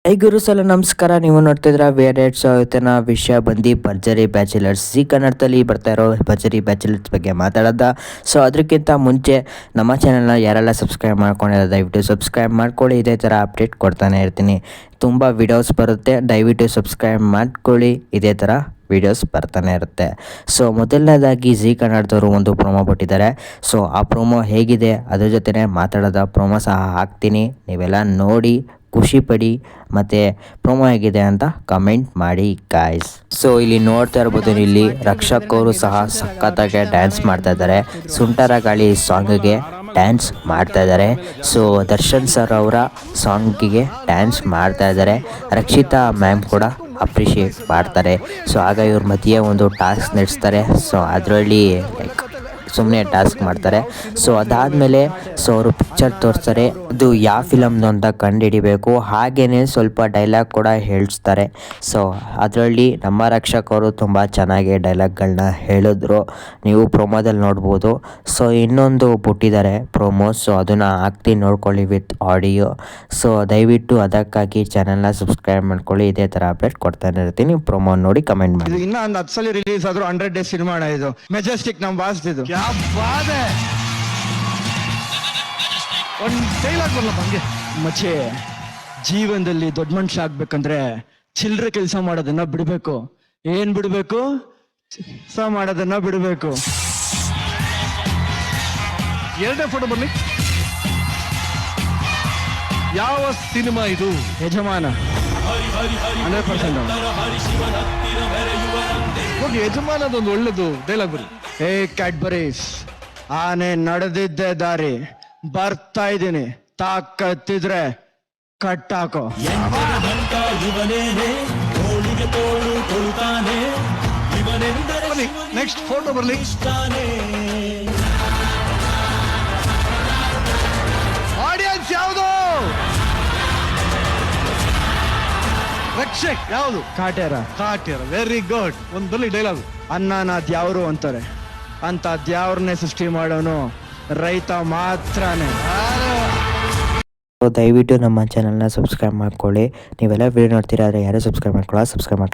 High ಗುರು ಸಲ ನಮಸ್ಕಾರ. ನೀವು ನೋಡ್ತಿದ್ರ ವೇರೇಟ್ಸ್ ಇವತ್ತಿನ ವಿಷಯ ಬಂದು ಭರ್ಜರಿ ಬ್ಯಾಚುಲರ್ಸ್. ಜಿ ಕನ್ನಡದಲ್ಲಿ ಬರ್ತಾ ಇರೋ ಭರ್ಜರಿ ಬ್ಯಾಚುಲರ್ಸ್ ಬಗ್ಗೆ ಮಾತಾಡೋದ. ಸೊ ಅದಕ್ಕಿಂತ ಮುಂಚೆ ನಮ್ಮ ಚಾನಲ್ನ ಯಾರೆಲ್ಲ ಸಬ್ಸ್ಕ್ರೈಬ್ ಮಾಡ್ಕೊಂಡಿರೋ ದಯವಿಟ್ಟು ಸಬ್ಸ್ಕ್ರೈಬ್ ಮಾಡ್ಕೊಳ್ಳಿ. ಇದೇ ಥರ ಅಪ್ಡೇಟ್ ಕೊಡ್ತಾನೆ ಇರ್ತೀನಿ. ತುಂಬ ವಿಡಿಯೋಸ್ ಬರುತ್ತೆ, ದಯವಿಟ್ಟು ಸಬ್ಸ್ಕ್ರೈಬ್ ಮಾಡ್ಕೊಳ್ಳಿ. ಇದೇ ಥರ ವೀಡಿಯೋಸ್ ಬರ್ತಾನೆ ಇರುತ್ತೆ. ಸೊ ಮೊದಲನೇದಾಗಿ ಜಿ ಕನ್ನಡದವರು ಒಂದು ಪ್ರೊಮೋ ಕೊಟ್ಟಿದ್ದಾರೆ. ಸೊ ಆ ಪ್ರೊಮೋ ಹೇಗಿದೆ ಅದ್ರ ಜೊತೆ ಮಾತಾಡೋದ ಪ್ರೊಮೋ ಸಹ ಹಾಕ್ತೀನಿ. ನೀವೆಲ್ಲ ನೋಡಿ ಖುಷಿ ಪಡಿ ಮತ್ತು ಪ್ರೊಮೋ ಹೇಗಿದೆ ಅಂತ ಕಮೆಂಟ್ ಮಾಡಿ ಗಾಯ್ಸ್. ಸೊ ಇಲ್ಲಿ ನೋಡ್ತಾ ಇರ್ಬೋದು, ಇಲ್ಲಿ ರಕ್ಷಕ್ ಅವರು ಸಹ ಸಖತ್ತಾಗಿ ಡ್ಯಾನ್ಸ್ ಮಾಡ್ತಾ ಇದ್ದಾರೆ. ಸುಂಟರ ಗಾಳಿ ಸಾಂಗ್ಗೆ ಡ್ಯಾನ್ಸ್ ಮಾಡ್ತಾ ಇದ್ದಾರೆ. ಸೊ ದರ್ಶನ್ ಸರ್ ಅವರ ಸಾಂಗಿಗೆ ಡ್ಯಾನ್ಸ್ ಮಾಡ್ತಾ ಇದ್ದಾರೆ. ರಕ್ಷಿತಾ ಮ್ಯಾಮ್ ಕೂಡ ಅಪ್ರಿಷಿಯೇಟ್ ಮಾಡ್ತಾರೆ. ಸೊ ಆಗ ಇವ್ರ ಮಧ್ಯೆ ಒಂದು ಟಾಸ್ಕ್ ನಡೆಸ್ತಾರೆ. ಸೊ ಅದರಲ್ಲಿ ಲೈಕ್ ಸುಮ್ಮನೆ ಟಾಸ್ಕ್ ಮಾಡ್ತಾರೆ. ಸೊ ಅದಾದಮೇಲೆ ಅವರು ಪಿಕ್ಚರ್ ತೋರಿಸ್ತಾರೆ, ಅದು ಯಾವ ಫಿಲಮ್ದು ಅಂತ ಕಂಡುಹಿಡಿಬೇಕು. ಹಾಗೆಯೇ ಸ್ವಲ್ಪ ಡೈಲಾಗ್ ಕೂಡ ಹೇಳಿಸ್ತಾರೆ. ಸೊ ಅದರಲ್ಲಿ ನಮ್ಮ ರಕ್ಷಕರು ತುಂಬ ಚೆನ್ನಾಗಿ ಡೈಲಾಗ್ಗಳನ್ನ ಹೇಳಿದ್ರು, ನೀವು ಪ್ರೊಮೋದಲ್ಲಿ ನೋಡ್ಬೋದು. ಸೊ ಇನ್ನೊಂದು ಬಿಟ್ಟಿದ್ದಾರೆ ಪ್ರೊಮೋ, ಸೊ ಅದನ್ನು ಹಾಕ್ತೀನಿ ನೋಡ್ಕೊಳ್ಳಿ ವಿತ್ ಆಡಿಯೋ. ಸೊ ದಯವಿಟ್ಟು ಅದಕ್ಕಾಗಿ ಚಾನಲ್ನ ಸಬ್ಸ್ಕ್ರೈಬ್ ಮಾಡ್ಕೊಳ್ಳಿ. ಇದೇ ಥರ ಅಪ್ಡೇಟ್ ಕೊಡ್ತಾನೆ ಇರ್ತೀನಿ. ಪ್ರೊಮೋ ನೋಡಿ ಕಮೆಂಟ್ ಮಾಡಿ. ಇನ್ನ ಒಂದು 10 ಸಲ ರಿಲೀಸ್ ಆದ್ರೂ 100 ಡೇಸ್ ಸಿನಿಮಾ ಇದು ಮೆಜೆಸ್ಟಿಕ್ ನಮ್ಮ ಬಾಸ್ ಇದು ಒಂದು ಡೈಲಾಗ್ ಬರಲಪ್ಪ ಹಂಗೆ. ಮಚ್ಚೆ, ಜೀವನದಲ್ಲಿ ದೊಡ್ಡ ಮನುಷ್ಯ ಆಗ್ಬೇಕಂದ್ರೆ ಚಿಲ್ಲರೆ ಕೆಲಸ ಮಾಡೋದನ್ನ ಬಿಡಬೇಕು. ಏನ್ ಬಿಡಬೇಕು? ಕೆಲಸ ಮಾಡೋದನ್ನ ಬಿಡಬೇಕು. ಎರಡನೇ ಫೋಟೋ ಬನ್ನಿ. ಯಾವ ಸಿನಿಮಾ ಇದು? ಯಜಮಾನ 100%. ನೋಡಿ, ಯಜಮಾನದೊಂದು ಒಳ್ಳೇದು ಡೈಲಾಗ್ ಬನ್ನಿ. ಹೇ ಕ್ಯಾಡ್ಬರೀಸ್, ಆನೆ ನಡೆದಿದ್ದೆ ದಾರಿ, ಬರ್ತಾ ಇದ್ದೀನಿ, ತಾಕತ್ತಿದ್ರೆ ಕಟ್ಟಾಕೋ. ಬನ್ನಿ, ನೆಕ್ಸ್ಟ್ ಫೋಟೋ ಬರ್ಲಿ. ಆಡಿಯನ್ಸ್ ಯಾವುದು? ರಕ್ಷಕ್ ಯಾವುದು? ಕಾಟೇರ. ಕಾಟ್ಯರ. Very good. ಒಂದು ಬರ್ಲಿ ಡೈಲಾಗ್. ಅನ್ನನ ದ್ಯಾವ್ರು ಅಂತಾರೆ, ಅಂತ ದ್ಯಾವ್ರನ್ನೇ ಸೃಷ್ಟಿ ಮಾಡೋನು ರೈತ ಮಾತ್ರನೇ. ದಯವಿಟ್ಟು ನಮ್ಮ ಚಾನಲ್ನ ಸಬ್ಸ್ಕ್ರೈಬ್ ಮಾಡ್ಕೊಳ್ಳಿ. ನೀವೆಲ್ಲ ವಿಡಿಯೋ ನೋಡ್ತೀರಾ ಆದರೆ ಯಾರು ಸಬ್ಸ್ಕ್ರೈಬ್ ಮಾಡ್ಕೊಳ್ಳೋ ಸಬ್ಸ್ಕ್ರೈಬ್ ಮಾಡ್ಕೊಳ್ಳಿ.